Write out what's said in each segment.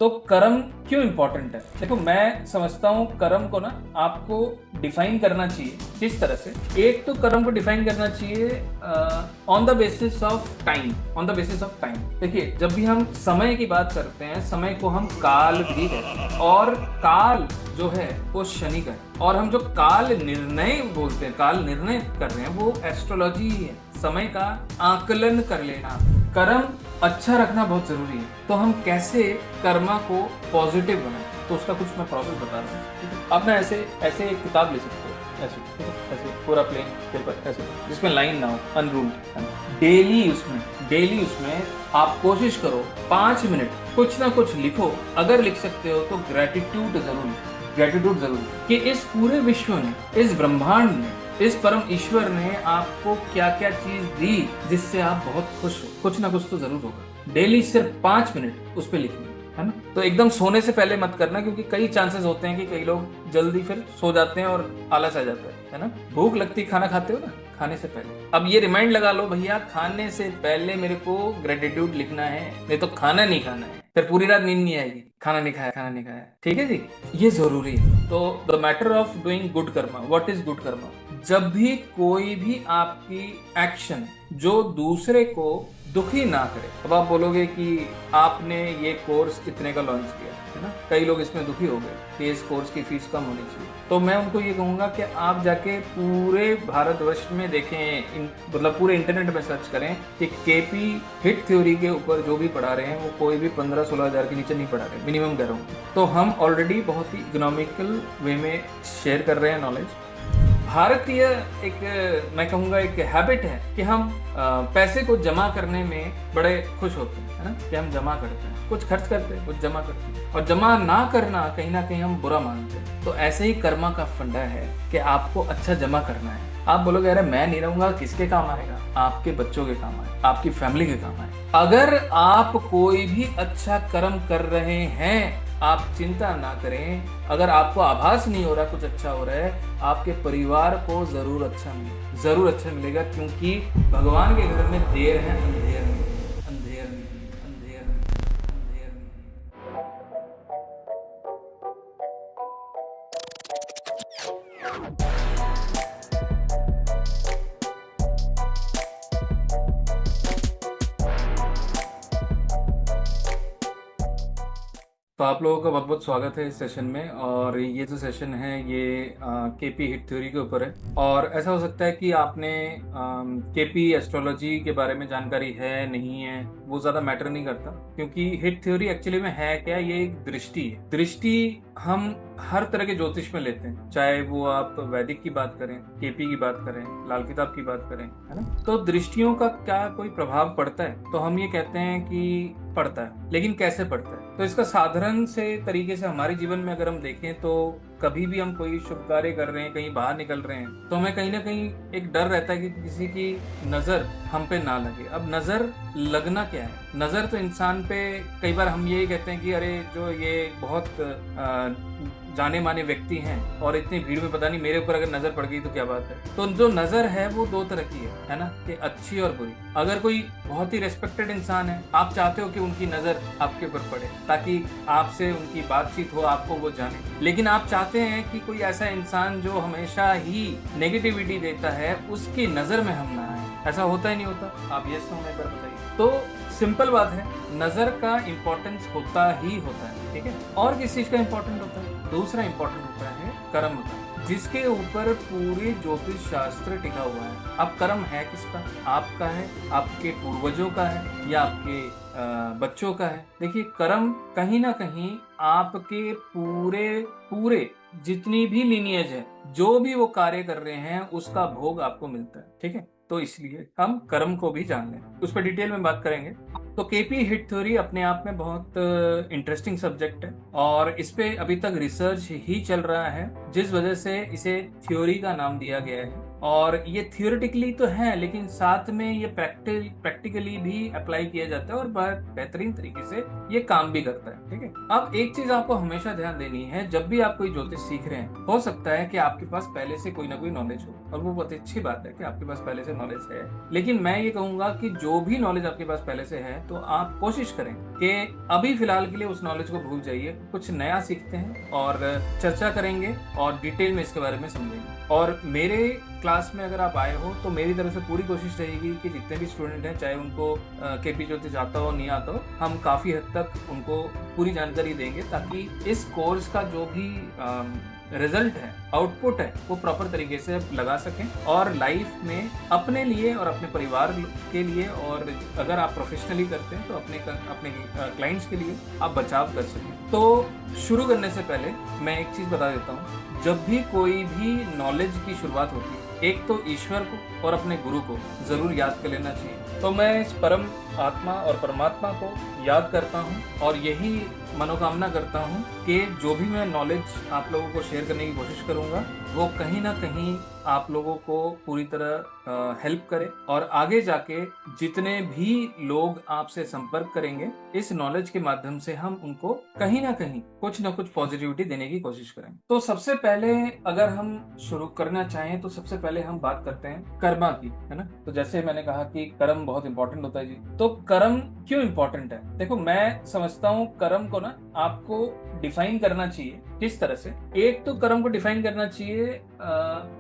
तो कर्म क्यों इंपॉर्टेंट है? देखो, मैं समझता हूँ कर्म को ना आपको डिफाइन करना चाहिए किस तरह से। एक तो कर्म को डिफाइन करना चाहिए on the basis of time. On the basis of time, देखिए, जब भी हम समय की बात करते हैं, समय को हम काल भी कहते हैं, और काल जो है वो शनि का है। और हम जो काल निर्णय बोलते हैं, काल निर्णय कर रहे हैं, वो एस्ट्रोलॉजी ही है, समय का आकलन कर लेना। कर्म अच्छा रखना बहुत जरूरी है। तो हम कैसे कर्मा को पॉजिटिव बनाएं, तो उसका कुछ मैं प्रोसेस बता रहा हूँ, ठीक है? अब मैं ऐसे ऐसे एक किताब ले सकते हो, ऐसे, ठीक है? ऐसे पूरा प्लेन पेपर, ऐसे जिसमें लाइन ना हो, अनरूल्ड। डेली उसमें आप कोशिश करो 5 मिनट कुछ ना कुछ लिखो। अगर लिख सकते हो तो ग्रेटिट्यूड जरूर कि इस पूरे विश्व ने, इस ब्रह्मांड ने, इस परम ईश्वर ने आपको क्या क्या चीज दी जिससे आप बहुत खुश हो। कुछ ना कुछ तो जरूर होगा। डेली सिर्फ 5 मिनट उस पर लिखनी है ना। तो एकदम सोने से पहले मत करना, क्योंकि कई चांसेस होते हैं कि कई लोग जल्दी फिर सो जाते हैं और आलस आ जाता है ना। भूख लगती, खाना खाते हो ना, खाने से पहले अब ये रिमाइंड लगा लो, भैया खाने से पहले मेरे को ग्रेटिट्यूड लिखना है, नहीं तो खाना नहीं खाना है, फिर पूरी रात नींद नहीं आएगी। खाना नहीं खाया, खाना नहीं खाया, ठीक है जी। ये जरूरी है। तो the matter of doing good Karma, what is good Karma? जब भी कोई भी आपकी एक्शन जो दूसरे को दुखी ना करे। अब आप बोलोगे कि आपने ये कोर्स इतने का लॉन्च किया है ना, कई लोग इसमें दुखी हो गए कि इस कोर्स की फीस कम होनी चाहिए। तो मैं उनको ये कहूंगा कि आप जाके पूरे भारतवर्ष में देखें, मतलब पूरे इंटरनेट में सर्च करें कि केपी हिट थ्योरी के ऊपर जो भी पढ़ा रहे हैं वो कोई भी 15-16 हजार के नीचे नहीं पढ़ा रहे, मिनिमम कह रहा हूँ। तो हम ऑलरेडी बहुत ही इकोनॉमिकल वे में शेयर कर रहे हैं नॉलेज। भारतीय एक, मैं कहूँगा एक हैबिट है कि हम पैसे को जमा करने में बड़े खुश होते हैं, है ना, कि हम जमा करते हैं, कुछ खर्च करते हैं, कुछ जमा करते हैं, और जमा ना करना कहीं ना कहीं हम बुरा मानते हैं। तो ऐसे ही कर्मा का फंडा है कि आपको अच्छा जमा करना है। आप बोलोगे अरे मैं नहीं रहूंगा, किसके काम आएगा? आपके बच्चों के काम आए, आपकी फैमिली के काम आए। अगर आप कोई भी अच्छा कर्म कर रहे हैं, आप चिंता ना करें। अगर आपको आभास नहीं हो रहा कुछ अच्छा हो रहा है, आपके परिवार को जरूर अच्छा मिलेगा, जरूर अच्छा मिलेगा, क्योंकि भगवान के घर में देर है, अंधेर नहीं, अंधेर नहीं, अंधेर नहीं, अंधेर नहीं। तो आप लोगों का बहुत बहुत स्वागत है इस सेशन में। और ये जो सेशन है ये केपी हिट थ्योरी के ऊपर है। और ऐसा हो सकता है कि आपने केपी एस्ट्रोलॉजी के बारे में जानकारी है, नहीं है, वो ज़्यादा मैटर नहीं करता, क्योंकि हिट थ्योरी एक्चुअली में है क्या? ये एक दृष्टि है। दृष्टि हम हर तरह के ज्योतिष में लेते हैं, चाहे वो आप वैदिक की बात करें, केपी की बात करें, लाल किताब की बात करें, है ना। तो दृष्टियों का क्या कोई प्रभाव पड़ता है? तो हम ये कहते हैं कि पड़ता है, लेकिन कैसे पड़ता है? तो इसका साधारण से तरीके से हमारे जीवन में अगर हम देखें तो कभी भी हम कोई शुभ कार्य कर रहे हैं, कहीं बाहर निकल रहे हैं, तो हमें कहीं ना कहीं एक डर रहता है कि किसी की नजर हम पे ना लगे। अब नजर लगना क्या है? नजर तो इंसान पे, कई बार हम यही कहते हैं कि अरे जो ये बहुत जाने माने व्यक्ति हैं और इतनी भीड़ में पता नहीं मेरे ऊपर अगर नजर पड़ गई तो क्या बात है। तो जो नजर है वो दो तरह की है ना, कि अच्छी और बुरी। अगर कोई बहुत ही रेस्पेक्टेड इंसान है, आप चाहते हो कि उनकी नजर आपके ऊपर पड़े ताकि आपसे उनकी बातचीत हो, आपको वो जाने। लेकिन आप चाहते हैं कि कोई ऐसा इंसान जो हमेशा ही नेगेटिविटी देता है, उसकी नजर में हम ना आए। ऐसा होता ही नहीं होता? आप ये सुनो एक बार बताइए। तो सिंपल बात है, नजर का इंपॉर्टेंस होता ही होता है, ठीक है। और किस चीज का इंपॉर्टेंट होता है? दूसरा इंपॉर्टेंट होता है कर्म का, जिसके ऊपर पूरी ज्योतिष शास्त्र टिका हुआ है। अब कर्म है किसका? आपका है, आपके पूर्वजों का है, या आपके बच्चों का है? देखिए, कर्म कहीं ना कहीं आपके पूरे पूरे जितनी भी लीनियज है, जो भी वो कार्य कर रहे हैं, उसका भोग आपको मिलता है, ठीक है। तो इसलिए हम कर्म को भी जान लें, उस पर डिटेल में बात करेंगे। तो केपी हिट थ्योरी अपने आप में बहुत इंटरेस्टिंग सब्जेक्ट है, और इस पे अभी तक रिसर्च ही चल रहा है, जिस वजह से इसे थ्योरी का नाम दिया गया है। और ये थियोरेटिकली तो है, लेकिन साथ में ये प्रैक्टिकली भी अप्लाई किया जाता है और बहुत बेहतरीन तरीके से ये काम भी करता है। ठीक है, अब एक चीज आपको हमेशा ध्यान देनी है, जब भी आप कोई ज्योतिष सीख रहे हैं, हो सकता है कि आपके पास पहले से कोई ना कोई नॉलेज हो, और वो बहुत अच्छी बात है कि आपके पास पहले से नॉलेज है। लेकिन मैं ये कहूंगा कि जो भी नॉलेज आपके पास पहले से है, तो आप कोशिश करें कि अभी फिलहाल के लिए उस नॉलेज को भूल जाइए, कुछ नया सीखते हैं और चर्चा करेंगे और डिटेल में इसके बारे में समझेंगे। और मेरे क्लास में अगर आप आए हो तो मेरी तरफ से पूरी कोशिश रहेगी कि जितने भी स्टूडेंट हैं, चाहे उनको केपी ज्योतिष आता हो नहीं आता हो, हम काफी हद तक उनको पूरी जानकारी देंगे, ताकि इस कोर्स का जो भी रिजल्ट है, आउटपुट है, वो प्रॉपर तरीके से लगा सकें और लाइफ में अपने लिए और अपने परिवार के लिए, और अगर आप प्रोफेशनली करते हैं तो अपने क्लाइंट्स के लिए आप बचाव कर सकें। तो शुरू करने से पहले मैं एक चीज बता देता हूँ, जब भी कोई भी नॉलेज की शुरुआत होती है, एक तो ईश्वर को और अपने गुरु को जरूर याद कर लेना चाहिए। तो मैं इस परम आत्मा और परमात्मा को याद करता हूँ और यही मनोकामना करता हूँ कि जो भी मैं नॉलेज आप लोगों को शेयर करने की कोशिश करूँगा, वो कहीं ना कहीं आप लोगों को पूरी तरह हेल्प करे, और आगे जाके जितने भी लोग आपसे संपर्क करेंगे, इस नॉलेज के माध्यम से हम उनको कहीं ना कुछ पॉजिटिविटी देने की कोशिश करें। तो सबसे पहले अगर हम शुरू करना चाहें तो सबसे पहले हम बात करते हैं कर्मा की, है ना। तो जैसे मैंने कहा कि कर्म बहुत इंपॉर्टेंट होता है जी। तो कर्म क्यों इंपॉर्टेंट है? देखो, मैं समझता हूँ कर्म को ना आपको डिफाइन करना चाहिए। किस तरह से? एक तो कर्म को डिफाइन करना चाहिए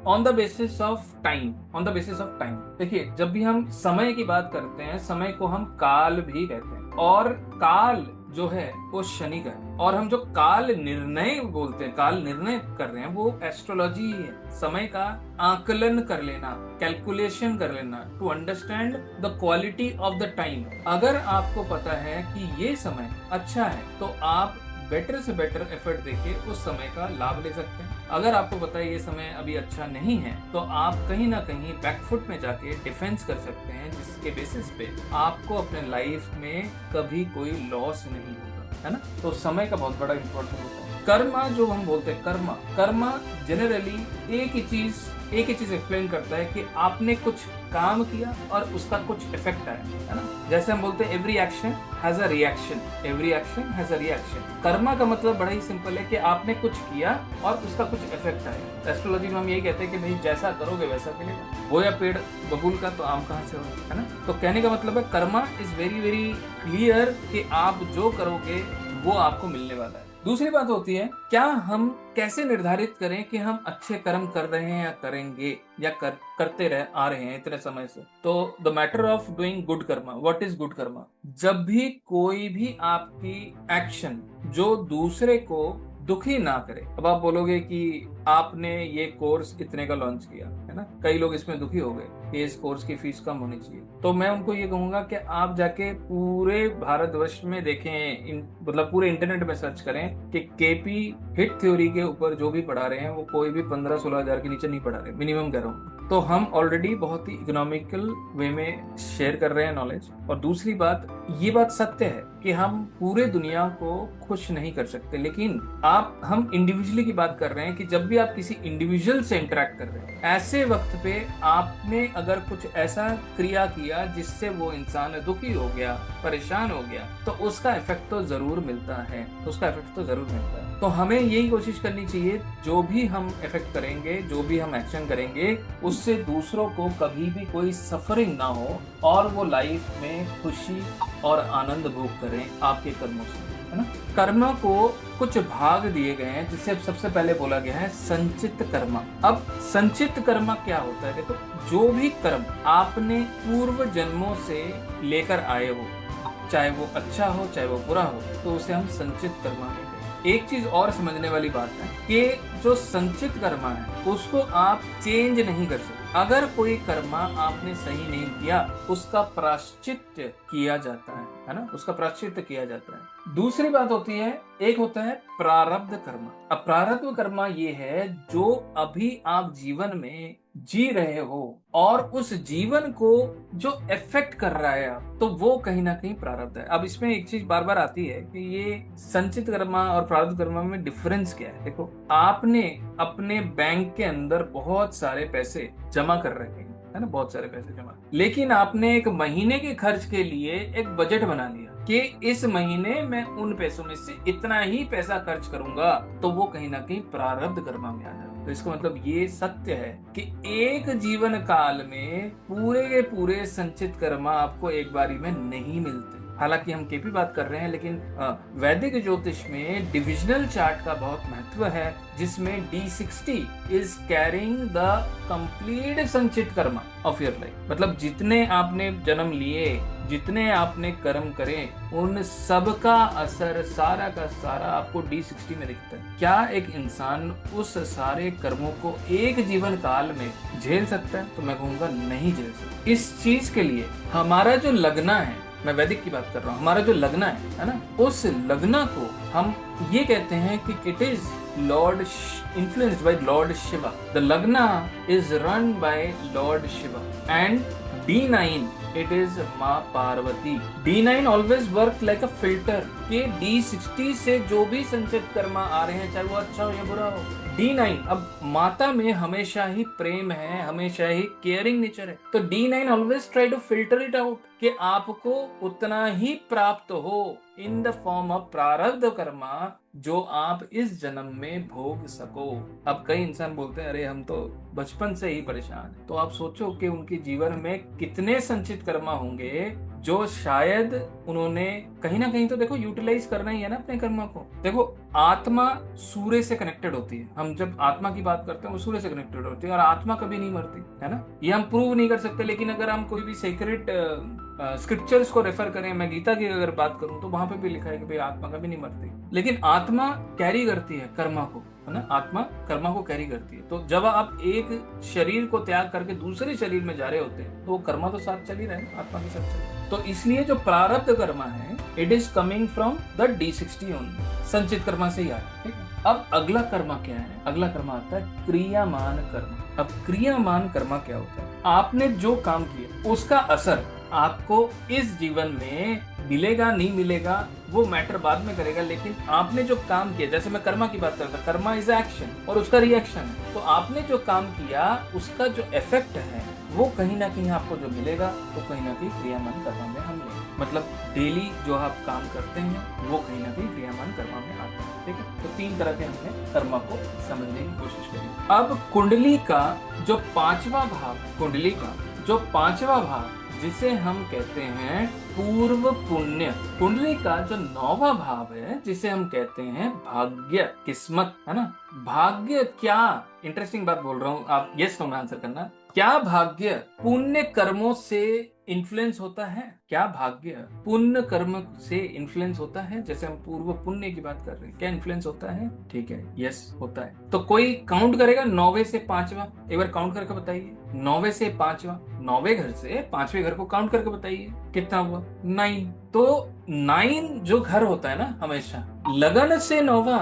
on the basis of time. On the basis of time, देखिए, जब भी हम समय की बात करते हैं, समय को हम काल भी कहते हैं, और काल जो है वो शनि का है। और हम जो काल निर्णय बोलते हैं, काल निर्णय कर रहे हैं, वो एस्ट्रोलॉजी ही है। समय का आकलन कर लेना, कैलकुलेशन कर लेना, to understand the quality of the time. अगर आपको पता है कि ये समय अच्छा है, तो आप बेटर से बेटर एफर्ट देके उस समय का लाभ ले सकते हैं। अगर आपको पता है ये समय अभी अच्छा नहीं है, तो आप कहीं ना कहीं बैकफुट में जाके डिफेंस कर सकते हैं, जिसके बेसिस पे आपको अपने लाइफ में कभी कोई लॉस नहीं होगा, है ना। तो समय का बहुत बड़ा इंपॉर्टेंट होता है। कर्मा जो हम बोलते हैं, कर्मा जनरली एक ही चीज एक्सप्लेन करता है कि आपने कुछ काम किया और उसका कुछ इफेक्ट आया, है ना। जैसे हम बोलते हैं every action has a reaction, every action has a reaction. Karma का मतलब बड़ा ही सिंपल है कि आपने कुछ किया और उसका कुछ इफेक्ट आया। एस्ट्रोलॉजी में हम यही कहते हैं कि भाई जैसा करोगे वैसा मिलेगा। बोया पेड़ बबूल का, तो आम कहाँ से होगा, है ना। तो कहने का मतलब है Karma is very very clear कि आप जो करोगे वो आपको मिलने वाला है। दूसरी बात होती है, क्या हम कैसे निर्धारित करें कि हम अच्छे कर्म कर रहे हैं या करेंगे या करते आ रहे हैं इतने समय से। तो the matter of doing good Karma. What is good Karma? जब भी कोई भी आपकी एक्शन जो दूसरे को दुखी ना करे। अब आप बोलोगे कि आपने ये कोर्स इतने का लॉन्च किया, है ना, कई लोग इसमें दुखी हो गए कि इस कोर्स की फीस कम होनी चाहिए। तो मैं उनको ये कहूंगा कि आप जाके पूरे भारतवर्ष में देखें, मतलब पूरे इंटरनेट में सर्च करें कि केपी हिट थ्योरी के ऊपर जो भी पढ़ा रहे हैं, वो कोई भी 15-16 हजार के नीचे नहीं पढ़ा रहे, मिनिमम कह रहा हूँ। तो हम ऑलरेडी बहुत ही इकोनॉमिकल वे में शेयर कर रहे हैं नॉलेज। और दूसरी बात, ये बात सत्य है कि हम पूरे दुनिया को खुश नहीं कर सकते, लेकिन हम इंडिविजुअली की बात कर रहे हैं कि जब भी आप किसी इंडिविजुअल से इंटरेक्ट कर रहे हैं, ऐसे वक्त पे आपने अगर कुछ ऐसा क्रिया किया जिससे वो इंसान दुखी हो गया, परेशान हो गया, तो उसका इफेक्ट तो जरूर मिलता है, तो हमें यही कोशिश करनी चाहिए, जो भी हम इफेक्ट करेंगे, जो भी हम एक्शन करेंगे, उससे दूसरों को कभी भी कोई सफरिंग ना हो और वो लाइफ में खुशी और आनंद भोग करें आपके कर्मों से, है ना। कर्म को कुछ भाग दिए गए हैं, जिसे सबसे पहले बोला गया है संचित कर्म। अब संचित कर्म क्या होता है? देखो, जो भी कर्म आपने पूर्व जन्मों से लेकर आए हो, चाहे वो अच्छा हो चाहे वो बुरा हो, तो उसे हम संचित कर्म कहते हैं। एक चीज और समझने वाली बात है कि जो संचित कर्मा है उसको आप चेंज नहीं कर सकते। अगर कोई कर्मा आपने सही नहीं किया, उसका प्रायश्चित किया जाता है ना, उसका प्रायश्चित किया जाता है। दूसरी बात होती है, एक होता है प्रारब्ध कर्मा। अब प्रारब्ध कर्मा ये है जो अभी आप जीवन में जी रहे हो और उस जीवन को जो इफेक्ट कर रहा है आप, तो वो कहीं ना कहीं प्रारब्ध है। अब इसमें एक चीज बार बार आती है कि ये संचित कर्मा और प्रारब्ध कर्मा में डिफरेंस क्या है। देखो, आपने अपने बैंक के अंदर बहुत सारे पैसे जमा कर रखे हैं, है ना, बहुत सारे पैसे जमा, लेकिन आपने एक महीने के खर्च के लिए एक बजट बना लिया कि इस महीने मैं उन पैसों में से इतना ही पैसा खर्च करूंगा, तो वो कहीं ना कहीं प्रारब्ध कर्मा में आ जाता है। तो इसका मतलब ये सत्य है कि एक जीवन काल में पूरे के पूरे संचित कर्मा आपको एक बारी में नहीं मिलते। हालांकि हम केपी बात कर रहे हैं, लेकिन वैदिक ज्योतिष में डिविजनल चार्ट का बहुत महत्व है, जिसमें D60 is carrying the complete संचित कर्मा ऑफ योर लाइफ। मतलब जितने आपने जन्म लिए, जितने आपने कर्म करे, उन सब का असर सारा का सारा आपको D60 में दिखता है। क्या एक इंसान उस सारे कर्मों को एक जीवन काल में झेल सकता है? तो मैं कहूंगा नहीं झेल सकता। इस चीज के लिए हमारा जो लगना है, मैं वैदिक की बात कर रहा हूँ, हमारा जो लगना है ना, उस लगना को हम ये कहते हैं कि it is Lord influenced by Lord Shiva. The Lagna is run by Lord Shiva. And D9, it is माँ Parvati. D9 always work like a filter कि D60 से जो भी संचित कर्मा आ रहे हैं, चाहे वो अच्छा हो या बुरा हो, D9, अब माता में हमेशा ही प्रेम है, हमेशा ही केयरिंग नेचर है, तो D9 always try to filter it out कि आपको उतना ही प्राप्त हो इन द फॉर्म ऑफ प्रारब्ध कर्मा जो आप इस जन्म में भोग सको। अब कई इंसान बोलते हैं, अरे हम तो बचपन से ही परेशान हैं। तो आप सोचो कि उनके जीवन में कितने संचित कर्मा होंगे जो शायद उन्होंने कहीं ना कहीं, तो देखो यूटिलाइज करना ही है ना अपने कर्मा को। देखो, आत्मा सूर्य से कनेक्टेड होती है। हम जब आत्मा की बात करते हैं, वो सूर्य से कनेक्टेड होती है, और आत्मा कभी नहीं मरती, है ना। ये हम प्रूव नहीं कर सकते, लेकिन अगर हम कोई भी सीक्रेट स्क्रिप्चर्स को रेफर करें, मैं गीता की अगर बात करूं, तो वहां पे भी लिखा है कि भाई आत्मा कभी नहीं मरती, लेकिन आत्मा कैरी करती है कर्मा को, है ना। आत्मा कर्मा को कैरी करती है। तो जब आप एक शरीर को त्याग करके दूसरे शरीर में जा रहे होते हैं, तो वो कर्मा तो साथ चल ही रहा है, आत्मा के साथ चल रहा है। तो इसलिए जो प्रारब्ध कर्मा है, it is coming from the D60 only, संचित कर्मा से ही आ रहा है, ठीक है। अब अगला कर्मा क्या है? अगला कर्मा आता है क्रियामान कर्मा। अब क्रियामान कर्मा क्या होता है? आपने जो काम किया उसका असर आपको इस जीवन में मिलेगा नहीं मिलेगा वो मैटर बाद में करेगा, लेकिन आपने जो काम किया, जैसे मैं कर्मा की बात करता, कर्मा इज एक्शन और उसका रिएक्शन है, तो आपने जो काम किया उसका जो इफेक्ट है वो कहीं ना कहीं आपको जो मिलेगा, तो कहीं ना कहीं क्रियामान कर्मा में हम लेंगे। मतलब डेली जो आप काम करते हैं वो कहीं ना कहीं क्रियामान कर्मा में आता है, ठीक है। तो 3 तरह के हमने कर्मा को समझने की कोशिश करी। अब कुंडली का जो 5वां भाव, कुंडली का जो 5वां भाव जिसे हम कहते हैं पूर्व पुण्य, कुंडली का जो 9वां भाव है जिसे हम कहते हैं भाग्य, किस्मत, है ना। भाग्य क्या, इंटरेस्टिंग बात बोल रहा हूँ, आप यस नो में आंसर करना। क्या भाग्य पुण्य कर्मों से इन्फ्लुएंस होता है? क्या भाग्य पुण्य कर्म से इन्फ्लुएंस होता है? जैसे हम पूर्व पुण्य की बात कर रहे हैं, क्या इन्फ्लुएंस होता है? ठीक है, यस होता है। तो कोई काउंट करेगा 9वें से 5वां, एक बार काउंट करके बताइए। 9वें से 5वां, 9वें घर से 5वें घर को काउंट करके बताइए कितना हुआ? 9। तो 9 जो घर होता है ना, हमेशा लगन से 9वां,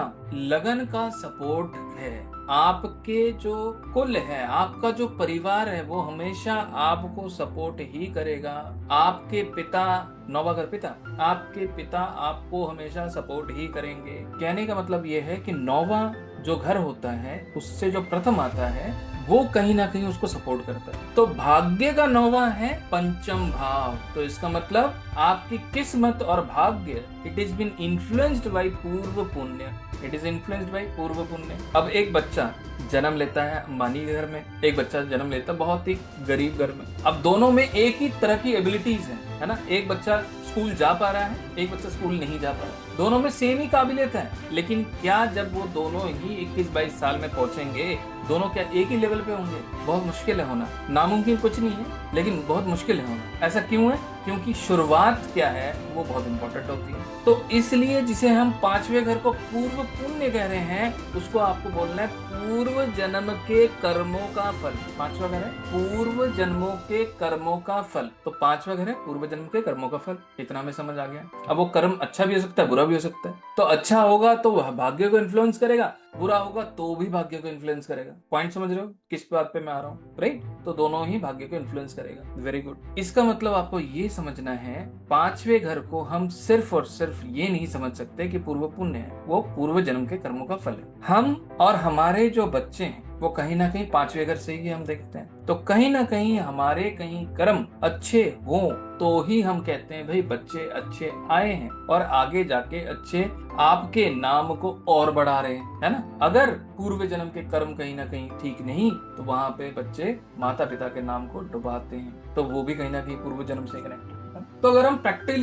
लगन का सपोर्ट है। आपके जो कुल है, आपका जो परिवार है, वो हमेशा आपको सपोर्ट ही करेगा। आपके पिता, 9वां घर पिता, आपके पिता आपको हमेशा सपोर्ट ही करेंगे। कहने का मतलब ये है कि 9वां जो घर होता है उससे जो प्रथम आता है वो कहीं ना कहीं उसको सपोर्ट करता है। तो भाग्य का 9वां है पंचम भाव। तो इसका मतलब आपकी किस्मत और भाग्य, it is been influenced by पूर्व पुण्य, इट इज इन्फ्लुएंस्ड बाय पूर्व पुण्य। अब एक बच्चा जन्म लेता है अंबानी के घर में, एक बच्चा जन्म लेता है बहुत ही गरीब घर में। अब दोनों में एक ही तरह की एबिलिटीज है ना। एक बच्चा स्कूल जा पा रहा है, एक बच्चा स्कूल नहीं जा पा रहा है। दोनों में सेम ही काबिलियत है, लेकिन क्या जब वो दोनों ही 21-22 साल में पहुंचेंगे, दोनों क्या एक ही लेवल पे होंगे? बहुत मुश्किल है होना, नामुमकिन कुछ नहीं है, लेकिन बहुत मुश्किल है होना। ऐसा क्यों है? क्योंकि शुरुआत क्या है वो बहुत इंपॉर्टेंट होती है। तो इसलिए जिसे हम 5वें घर को पूर्व पुण्य कह रहे हैं, उसको आपको बोलना है पूर्व जन्म के कर्मों का फल। 5वां घर है पूर्व जन्मों के कर्मों का फल, तो 5वां घर है पूर्व जन्म के कर्मों का फल। इतना में समझ आ गया। अब वो कर्म अच्छा भी हो सकता है, बुरा भी हो सकता है। तो अच्छा होगा तो वह भाग्य को इन्फ्लुएंस करेगा, बुरा होगा तो भी भाग्य को इन्फ्लुएंस करेगा। पॉइंट समझ रहे हो किस बात पे मैं आ रहा हूँ, राइट? तो दोनों ही भाग्य को इन्फ्लुएंस करेगा। Very good. इसका मतलब आपको ये समझना है, पांचवे घर को हम सिर्फ और सिर्फ ये नहीं समझ सकते कि पूर्व पुण्य है, वो पूर्व जन्म के कर्मों का फल है। हम और हमारे जो बच्चे हैं वो कहीं ना कहीं पांचवे घर से ही हम देखते हैं। तो कहीं ना कहीं हमारे कहीं कर्म अच्छे हो तो ही हम कहते हैं भाई बच्चे अच्छे आए हैं और आगे जाके अच्छे आपके नाम को और बढ़ा रहे हैं, है ना? अगर पूर्व जन्म के कर्म कहीं ना कहीं ठीक नहीं तो वहां पे बच्चे माता पिता के नाम को डुबाते हैं, तो वो भी कहीं ना कहीं पूर्व जन्म से कनेक्ट। तो अगर हम प्रैक्टिकल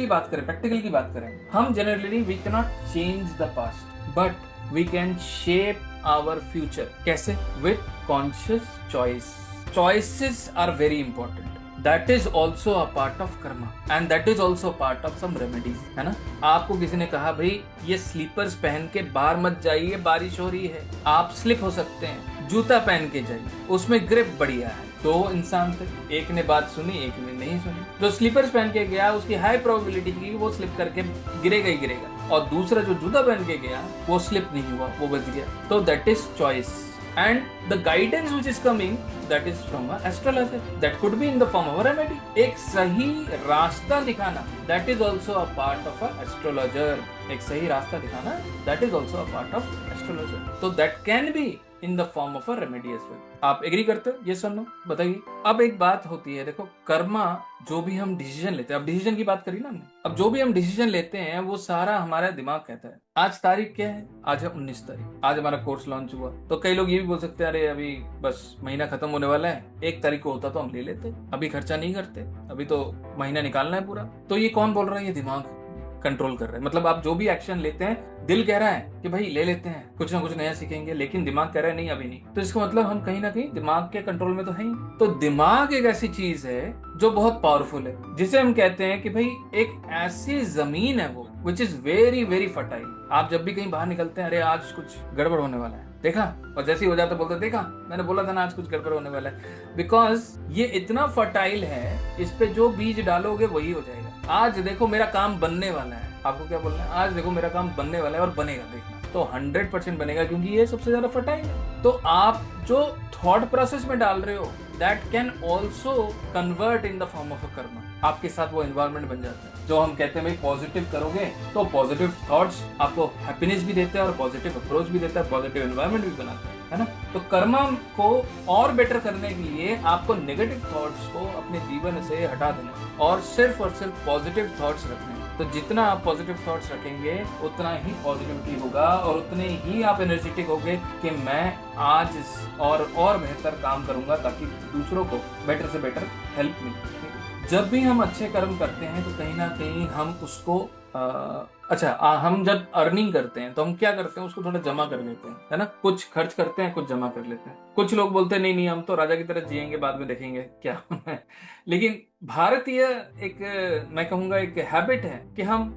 की बात करें, हम generally we can not change the past but we can shape our future. कैसे? With conscious choice. Choices are very important. That is also a part of karma and that is also part of some remedies, है ना? आपको किसी ने कहा भाई ये slippers पहन के बाहर मत जाइए, बारिश हो रही है, आप स्लिप हो सकते हैं, जूता पहन के जाइए, उसमें ग्रिप बढ़िया है। दो इंसान थे, एक ने बात सुनी, एक ने नहीं सुनी। जो स्लीपर्स पहन के गया उसकी हाई प्रोबेबिलिटी थी वो स्लिप करके गिरेगा ही गिरेगा, और दूसरा जो जूता पहन के गया वो स्लिप नहीं हुआ, वो बच गया। तो that is choice and the guidance which is coming that is from a astrologer, that could be in the form of a remedy। एक सही रास्ता दिखाना that is also a part of a astrologer। एक सही रास्ता दिखाना that is also a part of astrologer। तो that can be in the form of a remedy as well। आप एग्री करते हो? ये सुनो, बताइए। अब एक बात होती है, देखो कर्मा जो भी हम डिसीजन लेते हैं, अब डिसीजन की बात करी ना हमने, अब जो भी हम डिसीजन लेते हैं वो सारा हमारा दिमाग कहता है। आज तारीख क्या है? आज है 19 तारीख, आज हमारा कोर्स लॉन्च हुआ। तो कई लोग ये भी बोल सकते हैं अरे अभी बस महीना खत्म होने वाला है, 1 तारीख को होता तो हम ले लेते, अभी खर्चा नहीं करते, अभी तो महीना निकालना है पूरा। तो ये कौन बोल रहा है? ये दिमाग कंट्रोल कर रहा है। मतलब आप जो भी एक्शन लेते हैं, दिल कह रहा है कि भाई ले लेते हैं, कुछ ना कुछ नया सीखेंगे, लेकिन दिमाग कह रहा है नहीं अभी नहीं। तो इसका मतलब हम कहीं ना कहीं दिमाग के कंट्रोल में तो है ही। तो दिमाग एक ऐसी चीज है जो बहुत पावरफुल है, जिसे हम कहते हैं कि भाई एक ऐसी जमीन है वो which is very very fertile. आप जब भी कहीं बाहर निकलते हैं, अरे आज कुछ गड़बड़ होने वाला है, देखा, और जैसे ही हो जाता बोलते देखा, मैंने बोला था ना आज कुछ गड़बड़ होने वाला है। बिकॉज ये इतना फर्टाइल है, इस पे जो बीज डालोगे वही हो जाएगा। आज देखो मेरा काम बनने वाला है, आपको क्या बोलना है? आज देखो मेरा काम बनने वाला है और बनेगा, देखना। तो 100% बनेगा, क्योंकि ये सबसे ज्यादा फर्टाइल है। तो आप जो थॉट प्रोसेस में डाल रहे हो that can also convert in the form of a Karma. आपके साथ वो एनवायरमेंट बन जाता है। जो हम कहते हैं भाई पॉजिटिव करोगे तो पॉजिटिव थॉट्स आपको हैप्पीनेस भी देते हैं और पॉजिटिव अप्रोच भी देता है, पॉजिटिव एनवायरमेंट भी बनाता है ना? तो कर्मा को और बेटर करने के लिए आपको नेगेटिव थॉट्स को अपने जीवन से हटा देना और सिर्फ पॉजिटिव थॉट्स रखने। तो जितना आप पॉजिटिव थॉट्स रखेंगे उतना ही पॉजिटिविटी होगा और उतने ही आप एनर्जेटिक होगे कि मैं आज और बेहतर काम करूंगा ताकि दूसरों को बेटर से बेटर हेल्प मिले। जब भी हम अच्छे कर्म करते हैं तो कहीं ना कहीं हम उसको हम जब अर्निंग करते हैं तो हम क्या करते हैं, उसको थोड़ा जमा कर लेते हैं, है ना? कुछ खर्च करते हैं, कुछ जमा कर लेते हैं। कुछ लोग बोलते हैं नहीं हम तो राजा की तरह जिएंगे, बाद में देखेंगे क्या लेकिन भारतीय एक मैं कहूंगा एक हैबिट है कि हम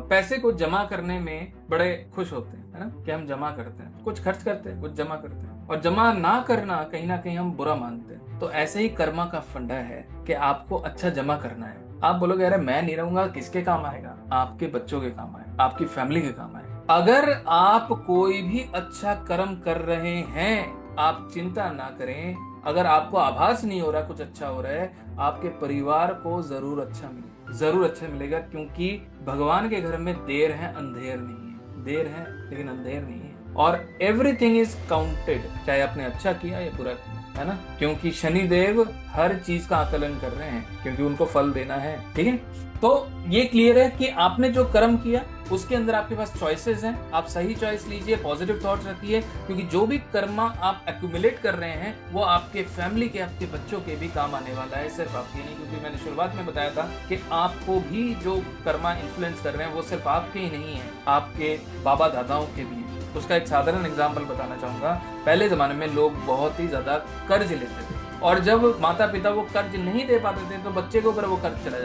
पैसे को जमा करने में बड़े खुश होते हैं, है ना? कि हम जमा करते हैं, कुछ खर्च करते हैं, कुछ जमा करते हैं, और जमा ना करना कहीं ना कहीं हम बुरा मानते हैं। तो ऐसे ही कर्मा का फंडा है कि आपको अच्छा जमा करना है। आप बोलोगे अरे मैं नहीं रहूंगा, किसके काम आएगा? आपके बच्चों के काम आएगा, आपकी फैमिली के काम आएगा। अगर आप कोई भी अच्छा कर्म कर रहे हैं, आप चिंता ना करें। अगर आपको आभास नहीं हो रहा कुछ अच्छा हो रहा है, आपके परिवार को जरूर अच्छा मिलेगा, क्योंकि भगवान के घर में देर है अंधेर नहीं है, देर है लेकिन अंधेर नहीं है। और एवरीथिंग इज काउंटेड, चाहे आपने अच्छा किया या बुरा किया, है ना? क्योंकि शनिदेव हर चीज का आकलन कर रहे हैं, क्योंकि उनको फल देना है। ठीक है, तो ये क्लियर है कि आपने जो कर्म किया उसके अंदर आपके पास चॉइसेस हैं। आप सही चॉइस लीजिए, पॉजिटिव थॉट्स रखिए, क्योंकि जो भी कर्मा आप एक्यूमुलेट कर रहे हैं वो आपके फैमिली के, आपके बच्चों के भी काम आने वाला है, सिर्फ आपके नहीं। क्योंकि मैंने शुरुआत में बताया था कि आपको भी जो कर्मा इन्फ्लुएंस कर रहे हैं वो सिर्फ आपके ही नहीं है, आपके बाबा दादाओं के भी हैं। उसका एक साधारण एग्जाम्पल बताना चाहूंगा। पहले जमाने में लोग बहुत ही ज्यादा कर्ज लेते थे, और जब माता पिता वो कर्ज नहीं दे पाते थे तो बच्चे के ऊपर वो कर्ज चला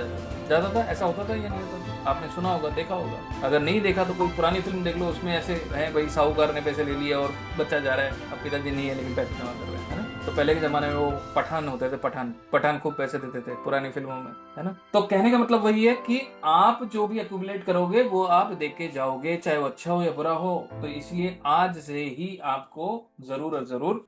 जाता था। ऐसा होता था या नहीं होता था? आपने सुना होगा, देखा होगा। अगर नहीं देखा तो कोई पुरानी फिल्म देख लो, उसमें ऐसे है भाई साहूकार ने पैसे ले लिए और बच्चा जा रहा है, अब पिताजी नहीं है लेकिन पैसे जमा कर रहे हैं, है ना? तो पहले के जमाने में वो पठान होते थे, पठान खूब पैसे देते थे पुरानी फिल्मों में, है ना। तो कहने का मतलब वही है कि आप जो भी एक्यूमुलेट करोगे वो आप देके जाओगे, चाहे वो अच्छा हो या बुरा हो। तो इसलिए आज से ही आपको जरूर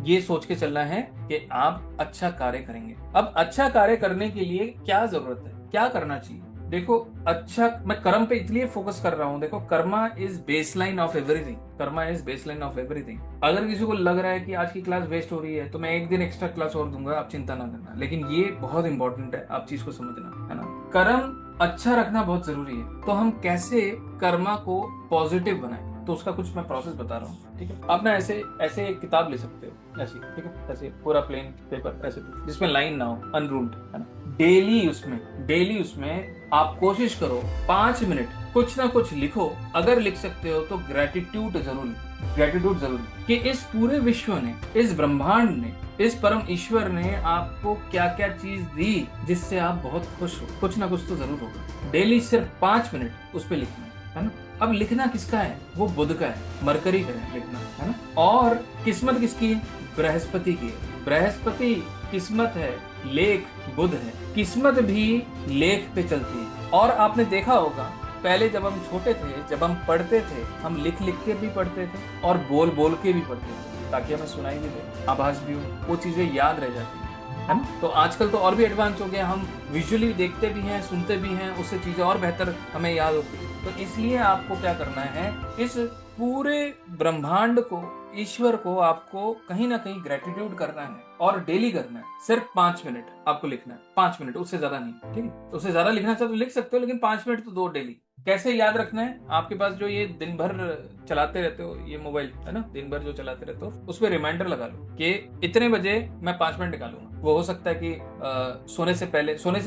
ये सोच के चलना है कि आप अच्छा कार्य करेंगे। अब अच्छा कार्य करने के लिए क्या जरूरत है, क्या करना चाहिए? देखो, अच्छा, मैं कर्म पे इसलिए फोकस कर रहा हूँ। देखो, Karma is baseline of everything, Karma is baseline of everything. अगर किसी को लग रहा है कि आज की क्लास वेस्ट हो रही है तो मैं एक दिन एक्स्ट्रा क्लास और दूंगा, आप चिंता ना करना, लेकिन ये बहुत इंपॉर्टेंट है, आप चीज को समझना, है ना। कर्म अच्छा रखना बहुत जरूरी है। तो हम कैसे कर्मा को पॉजिटिव बनाए, तो उसका कुछ मैं प्रोसेस बता रहा हूँ, ठीक है। आप ना ऐसे ऐसे एक किताब ले सकते हो, ऐसी, ठीक है, ऐसे पूरा प्लेन पेपर, ऐसे जिसमें लाइन ना हो, अनरूल्ड, है ना। डेली उसमें आप कोशिश करो 5 मिनट कुछ ना कुछ लिखो। अगर लिख सकते हो तो ग्रेटिट्यूड जरूर कि इस पूरे विश्व ने, इस ब्रह्मांड ने, इस परम ईश्वर ने आपको क्या क्या चीज दी जिससे आप बहुत खुश हो। कुछ ना कुछ तो जरूर होगा। डेली सिर्फ 5 मिनट उस पर लिखना है ना। अब लिखना किसका है? वो बुध का है, मरकरी का है लिखना, है ना। और किस्मत किसकी है? बृहस्पति की है। बृहस्पति किस्मत है, लेख बुध है। किस्मत भी लेख पे चलती है। और आपने देखा होगा, पहले जब हम छोटे थे, जब हम पढ़ते थे, हम लिख लिख के भी पढ़ते थे और बोल बोल के भी पढ़ते थे, ताकि हमें सुनाई भी दे, आभास भी हो, वो चीजें याद रह जाती है ना। तो आजकल तो और भी एडवांस हो गया, हम विजुअली देखते भी हैं, सुनते भी हैं, उससे चीजें और बेहतर हमें याद होती है। तो इसलिए आपको क्या करना है, इस पूरे ब्रह्मांड को, ईश्वर को आपको कहीं ना कहीं ग्रेटिट्यूड करना है और डेली करना है। सिर्फ 5 मिनट आपको लिखना है, 5 मिनट, उससे ज्यादा नहीं, ठीक है। उससे ज्यादा लिखना चाहे तो लिख सकते हो, लेकिन 5 मिनट तो दो डेली। कैसे याद रखना है? आपके पास जो ये दिन भर चलाते रहते हो ये मोबाइल, है ना, दिन भर जो चलाते रहते हो, उस पर रिमाइंडर लगा लो कि इतने बजे मैं 5 मिनट निकालूंगा। वो हो सकता है कि सोने से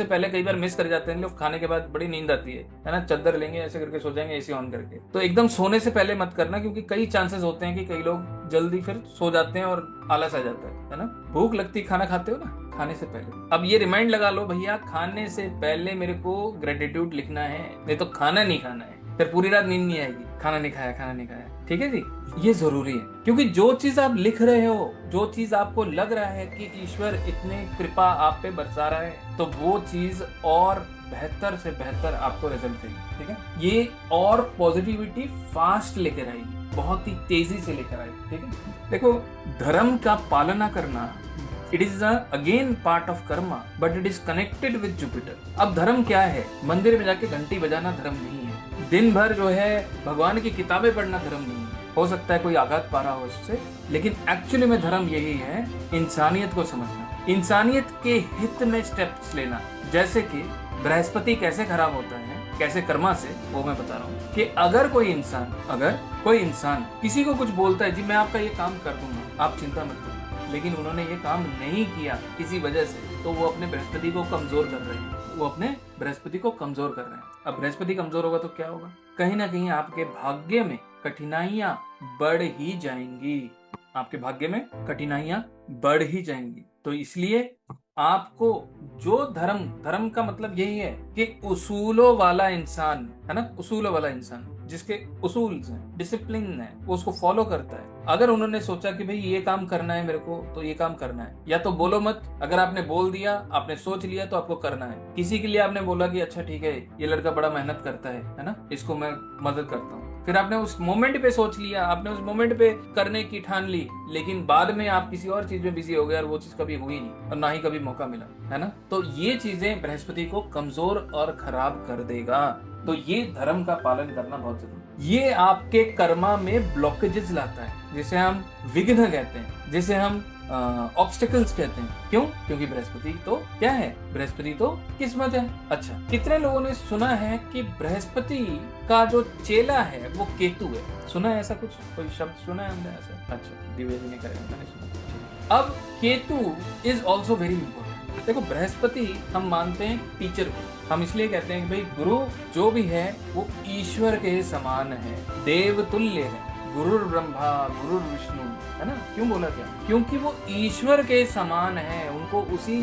पहले कई बार मिस कर जाते हैं लोग, खाने के बाद बड़ी नींद आती है ना, चद्दर लेंगे ऐसे करके सो जाएंगे एसी ऑन करके। तो एकदम सोने से पहले मत करना, क्योंकि कई चांसेस होते हैं कि कई लोग जल्दी फिर सो जाते हैं और आलस आ जाता है ना। भूख लगती, खाना खाते हो ना, खाने से पहले अब ये रिमाइंड लगा लो, भैया खाने से पहले मेरे को ग्रेटिट्यूड लिखना है, नहीं तो खाना नहीं खाना है, फिर पूरी रात नींद नहीं आएगी, खाना नहीं खाया। ठीक है जी, ये जरूरी है। क्योंकि जो चीज आप लिख रहे हो, जो चीज आपको लग रहा है कि ईश्वर इतने कृपा आप पे बरसा रहा है, तो वो चीज और बेहतर से बेहतर आपको रिजल्ट देगी, ठीक है। ये और पॉजिटिविटी फास्ट लेकर आएगी, बहुत ही तेजी से लेकर आएगी, ठीक है। देखो, धर्म का पालना करना, it is again part of Karma, but it is connected with Jupiter. अब धर्म क्या है? मंदिर में जाके घंटी बजाना धर्म नहीं है। दिन भर जो है भगवान की किताबें पढ़ना धर्म नहीं है। हो सकता है कोई आघात पा रहा हो इससे, लेकिन एक्चुअली में धर्म यही है, इंसानियत को समझना, इंसानियत के हित में स्टेप्स लेना। जैसे कि बृहस्पति कैसे खराब होता है, कैसे कर्मा से, वो मैं बता रहा हूँ कि अगर कोई इंसान किसी को कुछ बोलता है, जी मैं आपका ये काम कर दूंगा, आप चिंता मत करना, लेकिन उन्होंने ये काम नहीं किया किसी वजह से, तो वो अपने बृहस्पति को कमजोर कर रहे हैं, अब बृहस्पति कमजोर होगा तो क्या होगा? कहीं ना कहीं आपके भाग्य में कठिनाइयां बढ़ ही जाएंगी। तो इसलिए आपको जो धर्म का मतलब यही है कि उसूलों वाला इंसान, है ना, जिसके उसूल हैं, डिसिप्लिन है, वो उसको फॉलो करता है। अगर उन्होंने सोचा कि भाई ये काम करना है मेरे को, तो ये काम करना है, या तो बोलो मत। अगर आपने बोल दिया, आपने सोच लिया, तो आपको करना है। किसी के लिए आपने बोला कि अच्छा ठीक है, ये लड़का बड़ा मेहनत करता है ना, इसको मैं मदद करता हूँ, फिर आपने उस मोमेंट पे सोच लिया, आपने उस मोमेंट पे करने की ठान ली, लेकिन बाद में आप किसी और चीज में बिजी हो गए और वो चीज कभी हुई नहीं और ना ही कभी मौका मिला, है ना। तो ये चीजें बृहस्पति को कमजोर और खराब कर देगा। तो ये धर्म का पालन करना बहुत जरूरी है। ये आपके कर्मा में ब्लॉकेजेस लाता है, जिसे हम विघ्न कहते हैं, जिसे हम ऑब्स्टिकल्स कहते हैं। क्यों? क्योंकि बृहस्पति तो क्या है? बृहस्पति तो किस्मत है। अच्छा, कितने लोगों ने सुना है कि बृहस्पति का जो चेला है वो केतु है? सुना है ऐसा कुछ? कोई शब्द सुना है हमने ऐसा? अच्छा, द्विवेदी ने कहा, मैंने सुना। अब Ketu is also very important. देखो, बृहस्पति हम मानते हैं टीचर को, हम इसलिए कहते हैं कि भाई गुरु जो भी है वो ईश्वर के समान है, देव तुल्य है, गुरुर ब्रह्मा गुरुर विष्णु, है ना। क्यों बोला क्या? क्योंकि वो ईश्वर के समान है, उनको उसी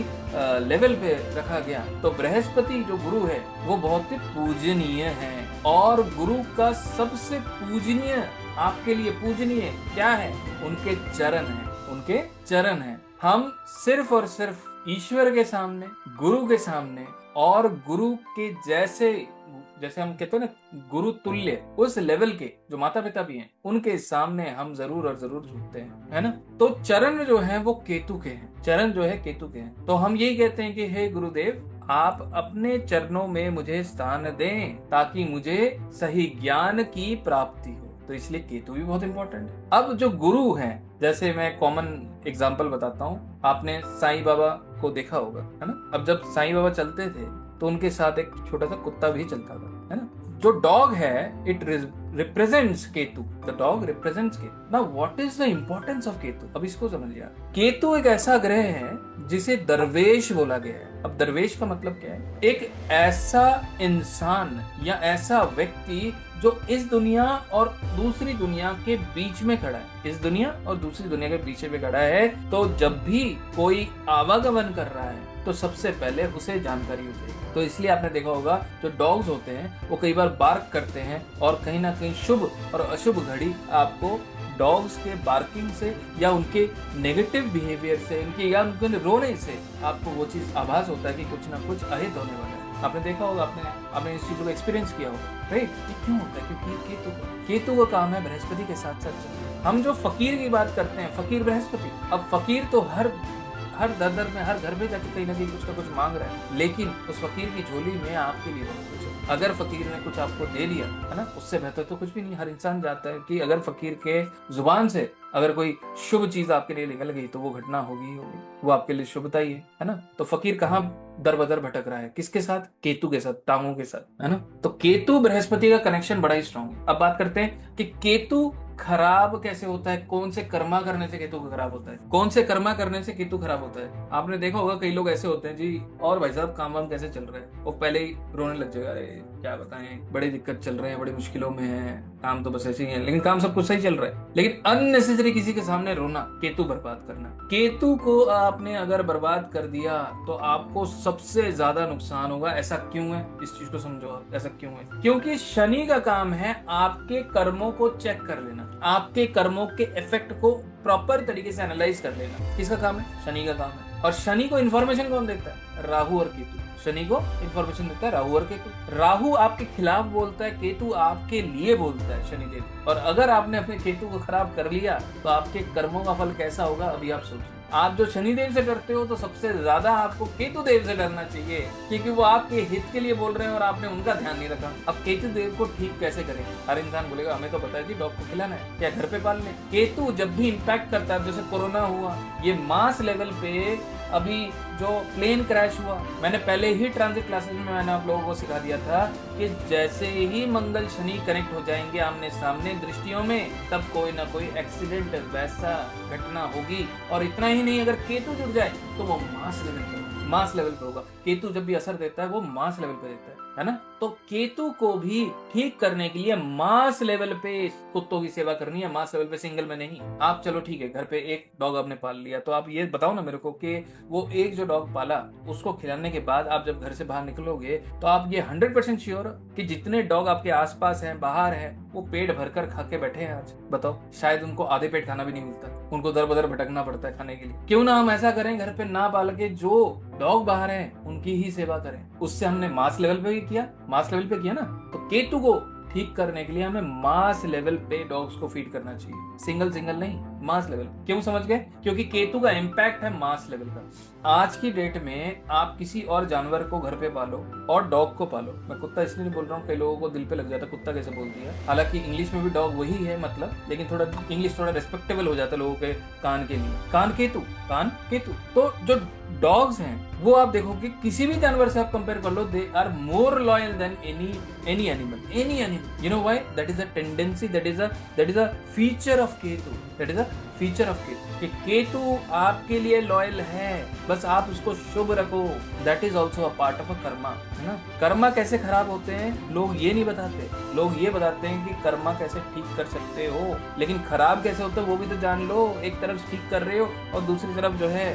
लेवल पे रखा गया। तो बृहस्पति जो गुरु है वो बहुत ही पूजनीय है, और गुरु का सबसे पूजनीय, आपके लिए पूजनीय क्या है? उनके चरण है, उनके चरण हैं। हम सिर्फ और सिर्फ ईश्वर के सामने, गुरु के सामने और गुरु के जैसे हम कहते हैं ना गुरु तुल्य, उस लेवल के जो माता पिता भी हैं उनके सामने हम जरूर और जरूर झुकते हैं, है ना। तो चरण जो है वो केतु के हैं, चरण जो है केतु के हैं। तो हम यही कहते हैं कि हे गुरुदेव, आप अपने चरणों में मुझे स्थान दें ताकि मुझे सही ज्ञान की प्राप्ति हो। तो इसलिए केतु भी बहुत इंपॉर्टेंट है। अब जो गुरु हैं, जैसे मैं कॉमन एग्जांपल बताता हूँ, आपने साईं बाबा को देखा होगा, है ना। अब जब साईं बाबा चलते थे तो उनके साथ एक छोटा सा कुत्ता भी चलता था, है ना। जो डॉग है it represents Ketu, the dog represents Ketu. Now what is the importance of Ketu, अब इसको समझिए। केतु एक ऐसा ग्रह है जिसे दरवेश बोला गया है। अब दरवेश का मतलब क्या है? एक ऐसा इंसान या ऐसा व्यक्ति जो इस दुनिया और दूसरी दुनिया के बीच में खड़ा है, इस दुनिया और दूसरी दुनिया के बीच में खड़ा है। तो जब भी कोई आवागमन कर रहा है तो सबसे पहले उसे जानकारी होती है। तो इसलिए आपने देखा होगा जो डॉग्स होते हैं वो कई बार बार्क करते हैं और कहीं ना कहीं शुभ और अशुभ घड़ी आपको डॉग्स के बार्किंग से या उनके नेगेटिव बिहेवियर से, उनके या उनके रोने से आपको वो चीज आभास होता है कि कुछ ना कुछ अहित होने वाला है। आपने देखा होगा, आपने इस चीज को एक्सपीरियंस किया होगा, राइट। ये क्यों होता है? क्योंकि केतु का काम है बृहस्पति के साथ साथ चलना। हम जो फकीर की बात करते हैं, फकीर बृहस्पति। अब फकीर तो हर दर में, हर घर में जाके कहीं ना कहीं कुछ ना कुछ मांग रहा है, लेकिन उस फकीर की झोली में आपके लिए बहुत कुछ है। अगर फकीर ने कुछ आपको दे दिया, है ना, उससे बेहतर तो कुछ भी नहीं। हर इंसान जानता है कि अगर फकीर के जुबान से अगर कोई शुभ चीज आपके लिए निकल गई तो वो घटना होगी, वो आपके लिए शुभता ही है ना। तो फकीर कहाँ दर बदर भटक रहा है? किसके साथ? केतु के साथ, टांगों के साथ, है ना। तो केतु बृहस्पति का कनेक्शन बड़ा ही स्ट्रॉन्ग है। अब बात करते हैं कि केतु खराब कैसे होता है, कौन से कर्मा करने से केतु खराब होता है, कौन से कर्मा करने से केतु खराब होता है। आपने देखा होगा कई लोग ऐसे होते हैं जी, और भाई साहब काम वाम कैसे चल रहा है, वो पहले ही रोने लग जाएगा, अरे क्या बताएं, बड़ी दिक्कत चल रहे हैं, बड़ी मुश्किलों में है, काम तो बस ऐसे ही है, लेकिन काम सब कुछ सही चल रहा है। लेकिन अननेसेसरी किसी के सामने रोना केतु बर्बाद करना। केतु को आपने अगर बर्बाद कर दिया तो आपको सबसे ज्यादा नुकसान होगा। ऐसा क्यों है? इस चीज को समझो आप, ऐसा क्यों है? क्योंकि शनि का काम है आपके कर्मों को चेक कर लेना, आपके कर्मों के इफेक्ट को प्रॉपर तरीके से एनालाइज कर लेना। किसका काम है? शनि का काम है। और शनि को इन्फॉर्मेशन कौन देता है? राहु और केतु। शनि को इन्फॉर्मेशन देता है राहु और केतु। राहु आपके खिलाफ बोलता है, केतु आपके लिए बोलता है, शनिदेव। और अगर आपने अपने केतु को खराब कर लिया तो आपके कर्मों का फल कैसा होगा अभी आप सोचिए। आप जो शनिदेव से डरते हो तो सबसे ज्यादा आपको केतु देव से डरना चाहिए, क्योंकि वो आपके हित के लिए बोल रहे हैं और आपने उनका ध्यान नहीं रखा। अब केतु देव को ठीक कैसे करें? हर इंसान बोलेगा हमें तो पता है जी, डॉग को खिलाना है, क्या घर पे पालने। केतु जब भी इम्पैक्ट करता है, जैसे कोरोना हुआ, ये मास लेवल पे अभी जो प्लेन क्रैश हुआ, मैंने पहले ही ट्रांजिट क्लासेस में मैंने आप लोगों को सिखा दिया था कि जैसे ही मंगल शनि कनेक्ट हो जाएंगे आमने सामने दृष्टियों में, तब कोई ना कोई एक्सीडेंट वैसा घटना होगी। और इतना ही नहीं, अगर केतु जुड़ जाए तो वो मास लेवल पे होगा। केतु जब भी असर देता है वो मास लेवल पे देता है ना। तो केतु को भी ठीक करने के लिए मास लेवल पे कुत्तों की सेवा करनी है, मास लेवल पे, सिंगल में नहीं। आप चलो ठीक है, घर पे एक डॉग आपने पाल लिया, तो आप ये बताओ ना मेरे को कि वो एक जो डॉग पाला उसको खिलाने के बाद आप जब घर से बाहर निकलोगे तो आप ये 100% श्योर कि जितने डॉग आपके आसपास हैं, बाहर हैं, वो पेट भरकर खा के बैठे हैं आज? बताओ, शायद उनको आधे पेट खाना भी नहीं मिलता, उनको दर बदर भटकना पड़ता है खाने के लिए। क्यों ना हम ऐसा करें, घर पे ना पाल के जो डॉग बाहर हैं उनकी ही सेवा करें। उससे हमने मास लेवल पे किया ना। तो केतु को ठीक करने के लिए हमें मास लेवल पे डॉग्स को फीड करना चाहिए, सिंगल नहीं, मास लेवल। क्यों समझ गए? क्योंकि केतु का इम्पैक्ट है मास लेवल का। आज की डेट में आप किसी और जानवर को घर पे पालो और डॉग को पालो, मैं कुत्ता इसलिए नहीं बोल रहा हूँ, कई लोगों को दिल पे लग जाता है कुत्ता कैसे बोल दिया, हालांकि इंग्लिश में भी डॉग वही है मतलब, लेकिन थोड़ा इंग्लिश थोड़ा रेस्पेक्टेबल हो जाता है लोगों के कान के लिए। कान केतु। तो जो डॉग्स हैं वो आप देखोगे किसी भी जानवर से आप कंपेयर कर लो, they are more loyal than any animal. You know why? That is a tendency, that is a feature of Ketu. कि केतु आपके लिए लॉयल है, बस आप उसको शुभ रखो। That is also a part of a Karma, है ना। कर्मा कैसे खराब होते हैं लोग ये नहीं बताते, लोग ये बताते हैं कि कर्मा कैसे ठीक कर सकते हो, लेकिन खराब कैसे होता है वो भी तो जान लो। एक तरफ ठीक कर रहे हो और दूसरी तरफ जो है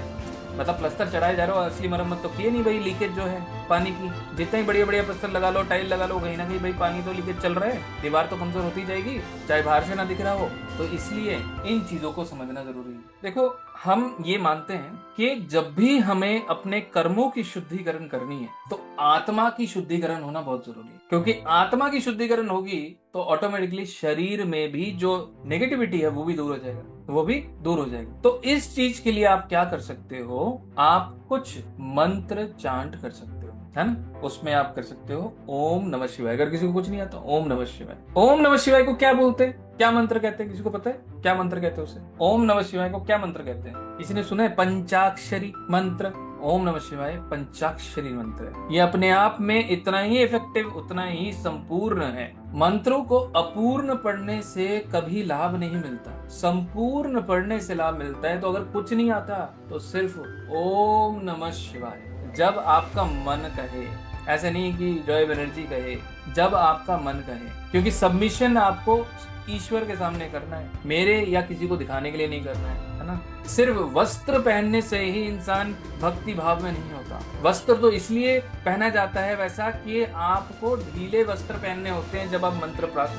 मतलब प्लास्टर चढ़ाए जा रहे हो, असली मरम्मत तो किए नहीं भाई। लीकेज जो है पानी की, जितना ही बढ़िया बढ़िया प्लास्टर लगा लो, टाइल लगा लो, कहीं ना कहीं भाई पानी तो लीकेज चल रहा है, दीवार तो कमजोर होती जाएगी, चाहे बाहर से ना दिख रहा हो। तो इसलिए इन चीजों को समझना जरूरी है। देखो, हम ये मानते हैं कि जब भी हमें अपने कर्मों की शुद्धिकरण करनी है तो आत्मा की शुद्धिकरण होना बहुत जरूरी है, क्योंकि आत्मा की शुद्धिकरण होगी तो ऑटोमेटिकली शरीर में भी जो नेगेटिविटी है वो भी दूर हो जाएगा, वो भी दूर हो जाएगा। तो इस चीज के लिए आप क्या कर सकते हो, आप कुछ मंत्र चांट कर सकते हो, है ना। उसमें आप कर सकते हो ओम नमः शिवाय। अगर किसी को कुछ नहीं आता, ओम नमः शिवाय। ओम नमः शिवाय को क्या बोलते हैं, क्या मंत्र कहते हैं, किसी को पता है क्या मंत्र कहते हैं उसे? ओम नमः शिवाय को क्या मंत्र कहते हैं? किसी ने सुना है? पंचाक्षरी मंत्र। ओम नमः शिवाय पंचाक्षरी मंत्र है। ये अपने आप में इतना ही इफेक्टिव, उतना ही संपूर्ण है। मंत्रों को अपूर्ण पढ़ने से कभी लाभ नहीं मिलता, संपूर्ण पढ़ने से लाभ मिलता है। तो अगर कुछ नहीं आता तो सिर्फ ओम नमः शिवाय जब आपका मन कहे, ऐसे नहीं कि जॉय बनर्जी कहे, जब आपका मन कहे, क्योंकि सबमिशन आपको ईश्वर के सामने करना है, मेरे या किसी को दिखाने के लिए नहीं करना है ना। सिर्फ वस्त्र पहनने से ही इंसान भक्ति भाव में नहीं होता। वस्त्र तो इसलिए पहना जाता है वैसा कि आपको ढीले वस्त्र पहनने होते हैं जब आप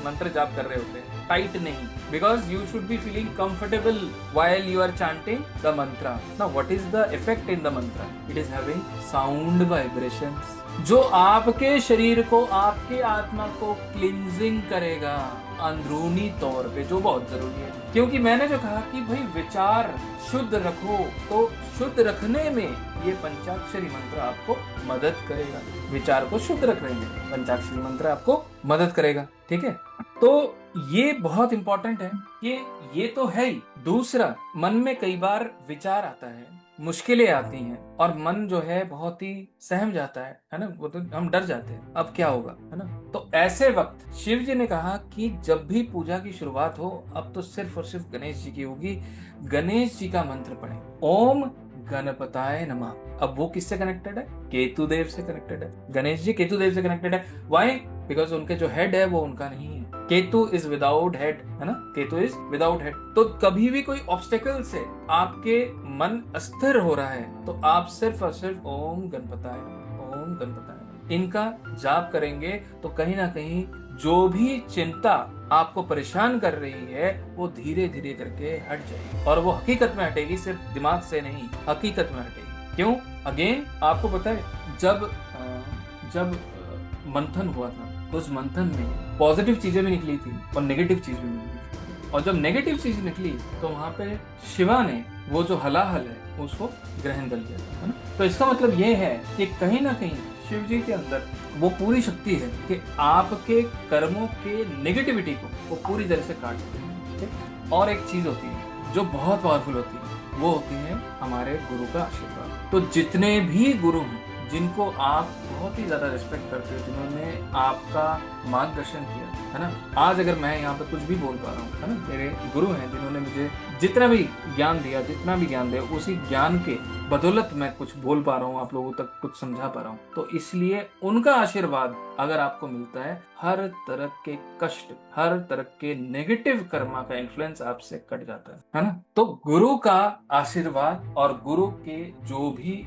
मंत्र जाप कर रहे होते हैं, टाइट नहीं, because you should be feeling comfortable while you are chanting the mantra. Now what is the effect in the mantra? It is having sound vibrations जो आपके शरीर को, आपके आत्मा को क्लींजिंग करेगा अंदरूनी तौर पे, जो बहुत जरूरी है। क्योंकि मैंने जो कहा कि भाई विचार शुद्ध रखो, तो शुद्ध रखने में ये पंचाक्षरी मंत्र आपको मदद करेगा। विचार को शुद्ध रखने में पंचाक्षरी मंत्र आपको मदद करेगा, ठीक है। तो ये बहुत इंपॉर्टेंट है कि ये तो है ही। दूसरा, मन में कई बार विचार आता है, मुश्किलें आती हैं और मन जो है बहुत ही सहम जाता है ना, वो तो हम डर जाते हैं, अब क्या होगा, है ना। तो ऐसे वक्त शिव जी ने कहा कि जब भी पूजा की शुरुआत हो, अब तो सिर्फ और सिर्फ गणेश जी की होगी, गणेश जी का मंत्र पढ़ें, ओम गणपताय नमः। अब वो किससे कनेक्टेड है? केतु देव से कनेक्टेड है। गणेश जी केतु देव से कनेक्टेड है। व्हाई? बिकॉज उनके जो हेड है वो उनका नहीं है। केतु इज विदाउट हेड, है ना, केतु इज विदाउट हेड। तो कभी भी कोई ऑब्स्टेकल से आपके मन अस्थिर हो रहा है तो आप सिर्फ और सिर्फ ओम गणपताय नमः, ओम गणपताय नमः इनका जाप करेंगे तो कहीं ना कहीं जो भी चिंता आपको परेशान कर रही है वो धीरे धीरे करके हट जाएगी, और वो हकीकत में हटेगी, सिर्फ दिमाग से नहीं, हकीकत में हटेगी। क्यों? अगेन आपको पता है, जब मंथन हुआ था, उस मंथन में पॉजिटिव चीजें भी निकली थी और नेगेटिव चीज भी निकली थी, और जब नेगेटिव चीज निकली तो वहां पे शिवा ने वो जो हलाहल है उसको ग्रहण कर लिया, है ना। तो इसका मतलब ये है कि कहीं ना कहीं शिव जी के अंदर वो पूरी शक्ति है कि आपके कर्मों के नेगेटिविटी को वो पूरी तरह से काट देते हैं। और एक चीज होती है जो बहुत पावरफुल होती है, वो होती है हमारे गुरु का आशीर्वाद। तो जितने भी गुरु हैं जिनको आप बहुत ही ज्यादा रिस्पेक्ट करते हो, जिन्होंने आपका मार्गदर्शन किया, है ना, आज अगर मैं यहाँ पे कुछ भी बोल पा रहा हूँ, है ना, मेरे गुरु हैं जिन्होंने मुझे जितना भी ज्ञान दिया, जितना भी ज्ञान दिया, उसी ज्ञान के बदौलत मैं कुछ बोल पा रहा हूँ, आप लोगों तक कुछ समझा पा रहा हूँ। तो इसलिए उनका आशीर्वाद अगर आपको मिलता है, हर तरह के कष्ट, हर तरह के नेगेटिव कर्मा का इन्फ्लुएंस आपसे कट जाता है ना। तो गुरु का आशीर्वाद और गुरु के जो भी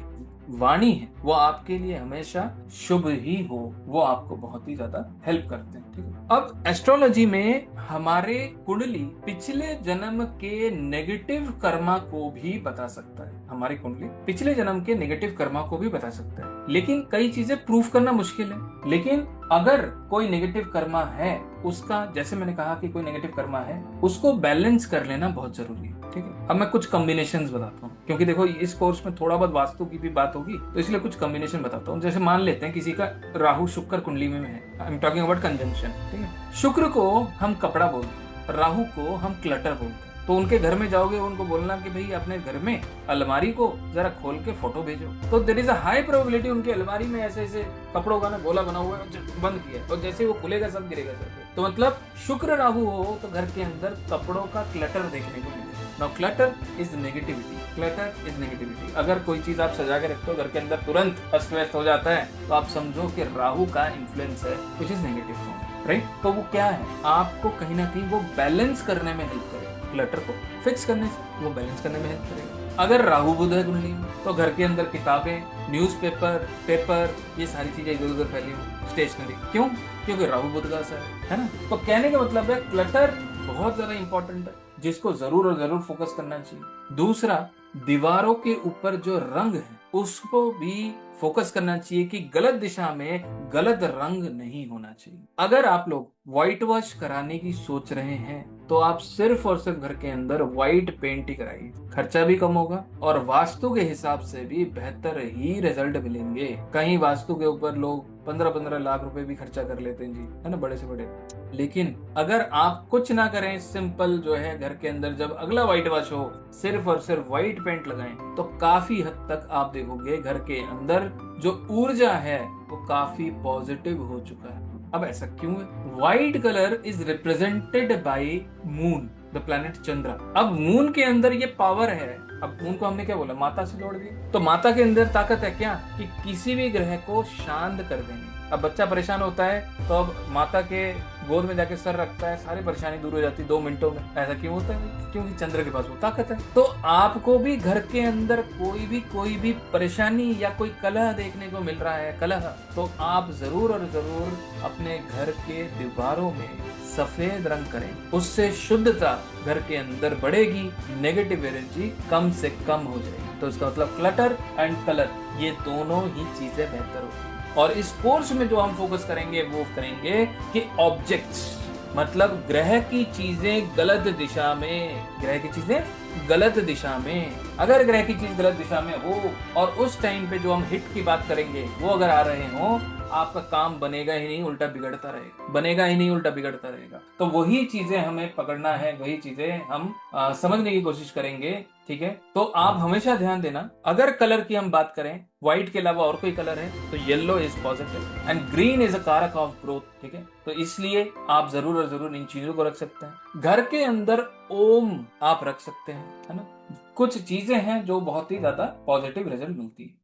वाणी है वो आपके लिए हमेशा शुभ ही हो, वो आपको बहुत ही ज्यादा हेल्प करते हैं, ठीक है। अब एस्ट्रोलॉजी में हमारे कुंडली पिछले जन्म के नेगेटिव कर्मा को भी बता सकता है। हमारी कुंडली पिछले जन्म के नेगेटिव कर्मा को भी बता सकता है, लेकिन कई चीजें प्रूफ करना मुश्किल है। लेकिन अगर कोई नेगेटिव कर्मा है, उसका, जैसे मैंने कहा कि कोई नेगेटिव कर्मा है, उसको बैलेंस कर लेना बहुत जरूरी है, ठीक है। अब मैं कुछ कॉम्बिनेशंस बताता हूँ, क्योंकि देखो इस कोर्स में थोड़ा बहुत वास्तु की भी बात होगी, तो इसलिए कुछ कॉम्बिनेशन बताता हूँ। जैसे मान लेते हैं किसी का राहु शुक्र कुंडली में है, I am talking about conjunction, ठीक है। शुक्र को हम कपड़ा बोलते हैं, राहु को हम क्लटर बोलते हैं। तो उनके घर में जाओगे, उनको बोलना कि भाई अपने घर में अलमारी को जरा खोल के फोटो भेजो, तो there is a high probability उनकी अलमारी में ऐसे ऐसे कपड़ों का ना गोला बना हुआ है, बंद किया, और जैसे वो खुलेगा सब गिरेगा सर पे। तो मतलब शुक्र राहु हो तो घर के अंदर कपड़ों का क्लटर देखने को मिलेगा। Now clutter is negativity, clutter is negativity. अगर कोई चीज आप सजा के रखते हो घर के अंदर, तुरंत अस्त व्यस्त हो जाता है, तो आप समझो कि राहु का इन्फ्लुएंस है, which is negative form, right. तो वो क्या है, आपको कहीं ना कहीं वो बैलेंस करने में हेल्प करेगा। क्लटर को फिक्स करने से, वो बैलेंस करने में हेल्प करेगा। अगर राहु बुध है कुंडली में, तो घर के अंदर किताबें, न्यूज़पेपर, पेपर, ये सारी चीजें इधर उधर फैली हो, स्टेशनरी, क्यों? क्योंकि राहु बुध का असर है ना। तो कहने का मतलब है क्लटर बहुत ज्यादा इंपॉर्टेंट है, जिसको जरूर और जरूर फोकस करना चाहिए। दूसरा, दीवारों के ऊपर जो रंग है उसको भी फोकस करना चाहिए कि गलत दिशा में गलत रंग नहीं होना चाहिए। अगर आप लोग व्हाइट वॉश कराने की सोच रहे हैं तो आप सिर्फ और सिर्फ घर के अंदर व्हाइट पेंट ही कराइए, खर्चा भी कम होगा और वास्तु के हिसाब से भी बेहतर ही रिजल्ट मिलेंगे। कहीं वास्तु के ऊपर लोग 15-15 लाख रुपए भी खर्चा कर लेते हैं जी, है ना, बड़े से बड़े। लेकिन अगर आप कुछ ना करें, सिंपल जो है घर के अंदर जब अगला व्हाइट वॉश हो सिर्फ और सिर्फ व्हाइट पेंट लगाएं, तो काफी हद तक आप देखोगे घर के अंदर जो ऊर्जा है वो काफी पॉजिटिव हो चुका है। अब ऐसा क्यों है? White colour is represented by moon, the planet Chandra. अब मून के अंदर ये पावर है। अब मून को हमने क्या बोला, माता से जोड़ दिया, तो माता के अंदर ताकत है क्या कि किसी भी ग्रह को शांत कर देंगे। अब बच्चा परेशान होता है तो अब माता के गोद में जाके सर रखता है, सारी परेशानी दूर हो जाती है 2 मिनटों में। ऐसा क्यों होता है? क्योंकि चंद्र के पास वो ताकत है। तो आपको भी घर के अंदर कोई भी परेशानी या कोई कलह देखने को मिल रहा है, कलह, तो आप जरूर और जरूर अपने घर के दीवारों में सफेद रंग करें, उससे शुद्धता घर के अंदर बढ़ेगी, नेगेटिव एनर्जी कम से कम हो जाएगी। तो इसका मतलब क्लटर एंड कलर ये दोनों ही चीजें बेहतर होगी। और इस कोर्स में जो हम फोकस करेंगे वो करेंगे कि ऑब्जेक्ट्स, मतलब ग्रह की चीजें गलत दिशा में, ग्रह की चीजें गलत दिशा में, अगर ग्रह की चीज गलत दिशा में हो और उस टाइम पे जो हम हिट की बात करेंगे वो अगर आ रहे हो, आपका काम बनेगा ही नहीं, उल्टा बिगड़ता रहेगा, बनेगा ही नहीं, उल्टा बिगड़ता रहेगा। तो वही चीजें हमें पकड़ना है, वही चीजें हम समझने की कोशिश करेंगे, ठीक है। तो आप हमेशा ध्यान देना, अगर कलर की हम बात करें, व्हाइट के अलावा और कोई कलर है तो yellow is positive and green is a कारक ऑफ ग्रोथ, ठीक है। तो इसलिए आप जरूर और जरूर इन चीजों को रख सकते हैं। घर के अंदर ओम आप रख सकते हैं, है ना। कुछ चीजें हैं जो बहुत ही ज्यादा पॉजिटिव रिजल्ट मिलती है।